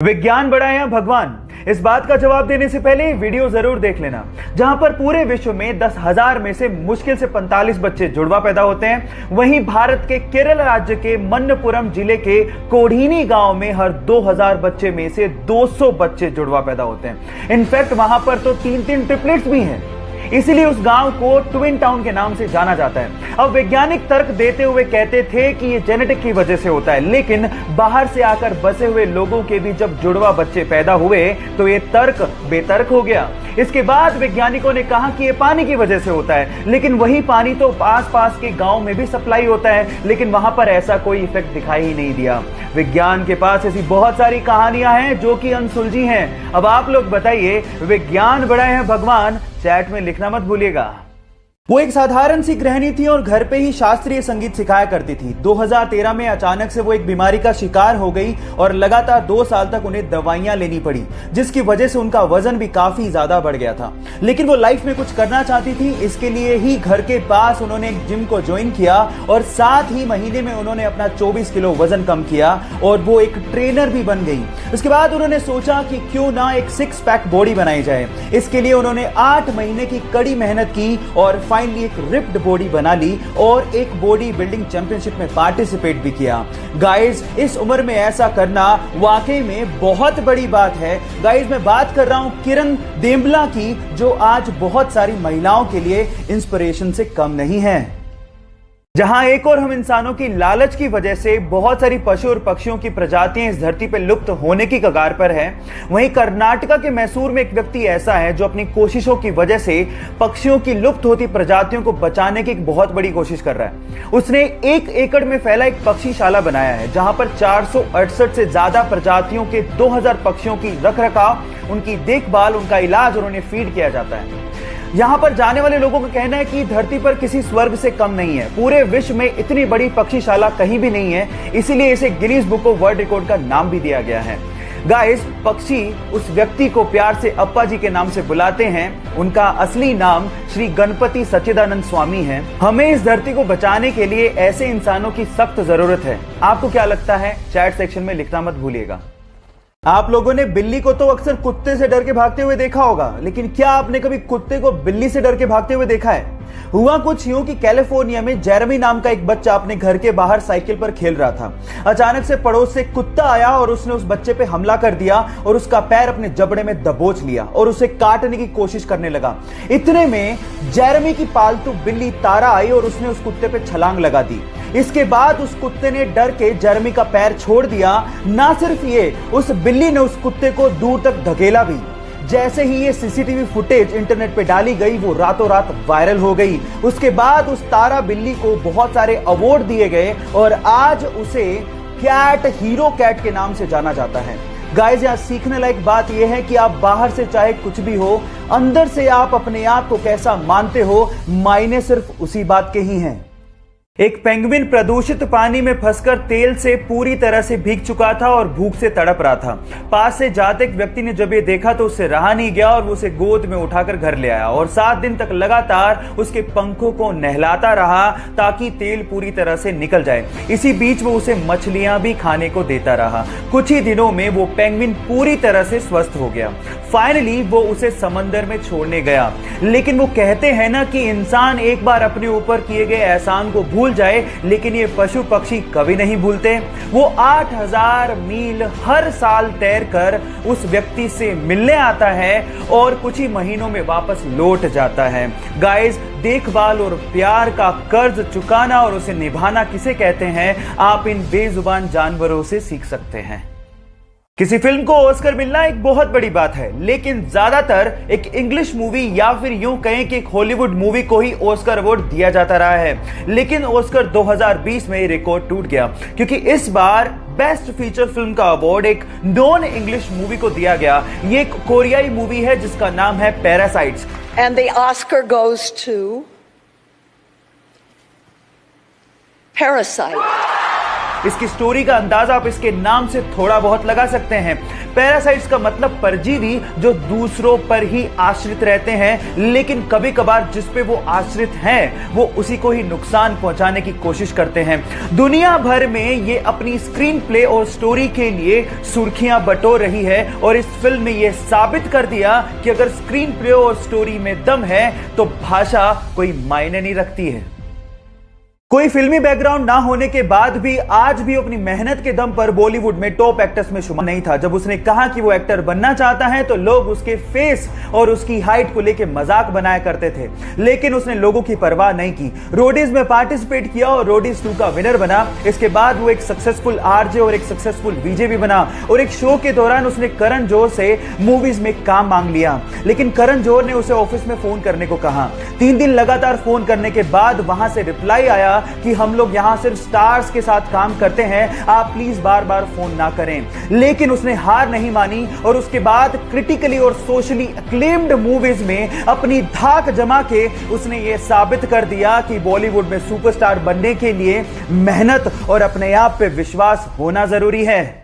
विज्ञान बड़ा है या भगवान, इस बात का जवाब देने से पहले वीडियो जरूर देख लेना, जहां पर पूरे विश्व में 10,000 में से मुश्किल से 45 बच्चे जुड़वा पैदा होते हैं। वहीं भारत के केरल राज्य के मन्नपुरम जिले के कोढ़ीनी गांव में हर 2000 बच्चे में से 200 बच्चे जुड़वा पैदा होते हैं। इनफैक्ट वहां पर तो 3-3 ट्रिपलेट्स भी हैं। इसीलिए उस गांव को ट्विन टाउन के नाम से जाना जाता है। अब वैज्ञानिक तर्क देते हुए कहते थे कि ये जेनेटिक की वजह से होता है, लेकिन बाहर से आकर बसे हुए लोगों के भी जब जुड़वा बच्चे पैदा हुए तो ये तर्क बेतर्क हो गया। इसके बाद वैज्ञानिकों ने कहा कि ये पानी की वजह से होता है, लेकिन वही पानी तो आसपास के गांव में भी सप्लाई होता है, लेकिन वहां पर ऐसा कोई इफेक्ट दिखाई ही नहीं दिया। विज्ञान के पास ऐसी बहुत सारी कहानियां हैं जो कि अनसुलझी हैं। अब आप लोग बताइए, विज्ञान बड़ा है भगवान? चैट में लिखना मत भूलिएगा। वो एक साधारण सी गृहिणी थी और घर पे ही शास्त्रीय संगीत सिखाया करती थी। 2013 में अचानक से वो एक बीमारी का शिकार हो गई और लगातार 2 साल तक उन्हें दवाइयां लेनी पड़ी, जिसकी वजह से उनका वजन भी काफी ज्यादा बढ़ गया था। लेकिन वो लाइफ में कुछ करना चाहती थी, इसके लिए ही घर के पास उन्होंने एक जिम को ज्वाइन किया और साथ ही महीने में उन्होंने अपना 24 किलो वजन कम किया और वो एक ट्रेनर भी बन गई। उसके बाद उन्होंने सोचा कि क्यों ना एक 6 पैक बॉडी बनाई जाए। इसके लिए उन्होंने 8 महीने की कड़ी मेहनत की और फाइनली एक रिप्ड बॉडी बना ली और एक बॉडी बिल्डिंग चैंपियनशिप में पार्टिसिपेट भी किया। गाइस, इस उम्र में ऐसा करना वाकई में बहुत बड़ी बात है। गाइस, मैं बात कर रहा हूं किरण देम्बला की, जो आज बहुत सारी महिलाओं के लिए इंस्पिरेशन से कम नहीं है। जहां एक और हम इंसानों की लालच की वजह से बहुत सारी पशु और पक्षियों की प्रजातियां इस धरती पर लुप्त होने की कगार पर है, वहीं कर्नाटका के मैसूर में एक व्यक्ति ऐसा है जो अपनी कोशिशों की वजह से पक्षियों की लुप्त होती प्रजातियों को बचाने की एक बहुत बड़ी कोशिश कर रहा है। उसने 1 एकड़ में फैला एक पक्षीशाला बनाया है, जहां पर 468 से ज्यादा प्रजातियों के 2000 पक्षियों की रखरखाव, उनकी देखभाल, उनका इलाज और उन्हें फीड किया जाता है। यहां पर जाने वाले लोगों का कहना है कि धरती पर किसी स्वर्ग से कम नहीं है। पूरे विश्व में इतनी बड़ी पक्षीशाला कहीं भी नहीं है, इसीलिए इसे Guinness book of world record का नाम भी दिया गया है। गाइस, पक्षी उस व्यक्ति को प्यार से अप्पा जी के नाम से बुलाते हैं। उनका असली नाम श्री गणपति सच्चिदानंद स्वामी है। हमें इस धरती को बचाने के लिए ऐसे इंसानों की सख्त जरूरत है। आपको क्या लगता है? चैट सेक्शन में लिखना मत भूलिएगा। आप लोगों ने बिल्ली को तो अक्सर कुत्ते से डर के भागते हुए देखा होगा, लेकिन क्या आपने कभी कुत्ते को बिल्ली से डर के भागते हुए देखा है? हुआ कुछ यूं कि कैलिफोर्निया में जेरेमी नाम का एक बच्चा अपने घर के बाहर साइकिल पर खेल रहा था। अचानक से पड़ोस से कुत्ता आया और उसने उस बच्चे पे हमला कर दिया और उसका पैर अपने जबड़े में दबोच लिया और उसे काटने की कोशिश करने लगा। इतने में जेरेमी की पालतू बिल्ली तारा आई और उसने उस कुत्ते पे छलांग लगा दी। इसके बाद उस कुत्ते ने डर के जेरेमी का पैर छोड़ दिया। ना सिर्फ ये, उस बिल्ली ने उस कुत्ते को दूर तक धकेला भी। जैसे ही ये सीसीटीवी फुटेज इंटरनेट पे डाली गई, वो रातों रात वायरल हो गई। उसके बाद उस तारा बिल्ली को बहुत सारे अवार्ड दिए गए और आज उसे कैट हीरो कैट के नाम से जाना जाता है। गाइस, यहां सीखने लायक बात यह है कि आप बाहर से चाहे कुछ भी हो, अंदर से आप अपने आप को कैसा मानते हो, मायने सिर्फ उसी बात के ही हैं। एक पेंगुइन प्रदूषित पानी में फंसकर तेल से पूरी तरह से भीग चुका था और भूख से तड़प रहा था। पास से जाते एक व्यक्ति ने जब ये देखा तो उससे रहा नहीं गया और वो उसे गोद में उठाकर घर ले आया और 7 दिन तक लगातार उसके पंखों को नहलाता रहा ताकि तेल पूरी तरह से निकल जाए। इसी बीच वो उसे मछलियां भी खाने को देता रहा। कुछ ही दिनों में वो पेंगुइन पूरी तरह से स्वस्थ हो गया। फाइनली वो उसे समंदर में छोड़ने गया। लेकिन वो कहते हैं ना कि इंसान एक बार अपने ऊपर किए गए एहसान को भूल जाए, लेकिन ये पशु पक्षी कभी नहीं भूलते। वो 8000 मील हर साल तैरकर उस व्यक्ति से मिलने आता है और कुछ ही महीनों में वापस लौट जाता है। गाइस, देखभाल और प्यार का कर्ज चुकाना और उसे निभाना किसे कहते हैं, आप इन बेजुबान जानवरों से सीख सकते हैं। किसी फिल्म को ऑस्कर मिलना एक बहुत बड़ी बात है, लेकिन ज्यादातर एक इंग्लिश मूवी या फिर यूं कहें कि एक हॉलीवुड मूवी को ही ऑस्कर अवार्ड दिया जाता रहा है। लेकिन ऑस्कर 2020 में रिकॉर्ड टूट गया, क्योंकि इस बार बेस्ट फीचर फिल्म का अवार्ड एक नॉन इंग्लिश मूवी को दिया गया। ये एक कोरियाई मूवी है जिसका नाम है parasites. And the Oscar goes to parasite. इसकी स्टोरी का अंदाजा आप इसके नाम से थोड़ा बहुत लगा सकते हैं। पैरासाइट्स का मतलब परजीवी जो दूसरों पर ही आश्रित रहते हैं, लेकिन कभी कभार जिस पे वो आश्रित हैं वो उसी को ही नुकसान पहुंचाने की कोशिश करते हैं। दुनिया भर में ये अपनी स्क्रीन प्ले और स्टोरी के लिए सुर्खियां बटोर रही है और इस फिल्म ने यह साबित कर दिया कि अगर स्क्रीन प्ले और स्टोरी में दम है तो भाषा कोई मायने नहीं रखती है। कोई फिल्मी बैकग्राउंड ना होने के बाद भी आज भी अपनी मेहनत के दम पर बॉलीवुड में टॉप एक्टर्स में शुमार नहीं था। जब उसने कहा कि वो एक्टर बनना चाहता है तो लोग उसके फेस और उसकी हाइट को लेकर मजाक बनाया करते थे, लेकिन उसने लोगों की परवाह नहीं की। रोडीज में पार्टिसिपेट किया और रोडीज 2 का विनर बना। इसके बाद वो एक सक्सेसफुल आरजे और एक सक्सेसफुल वीजे भी बना और एक शो के दौरान उसने करण जौहर से मूवीज में काम मांग लिया, लेकिन करण जौहर ने उसे ऑफिस में फोन करने को कहा। 3 दिन लगातार फोन करने के बाद वहां से रिप्लाई आया कि हम लोग यहां सिर्फ स्टार्स के साथ काम करते हैं, आप प्लीज बार बार फोन ना करें। लेकिन उसने हार नहीं मानी और उसके बाद क्रिटिकली और सोशली एक्लेम्ड मूवीज में अपनी धाक जमा के उसने यह साबित कर दिया कि बॉलीवुड में सुपरस्टार बनने के लिए मेहनत और अपने आप पे विश्वास होना जरूरी है।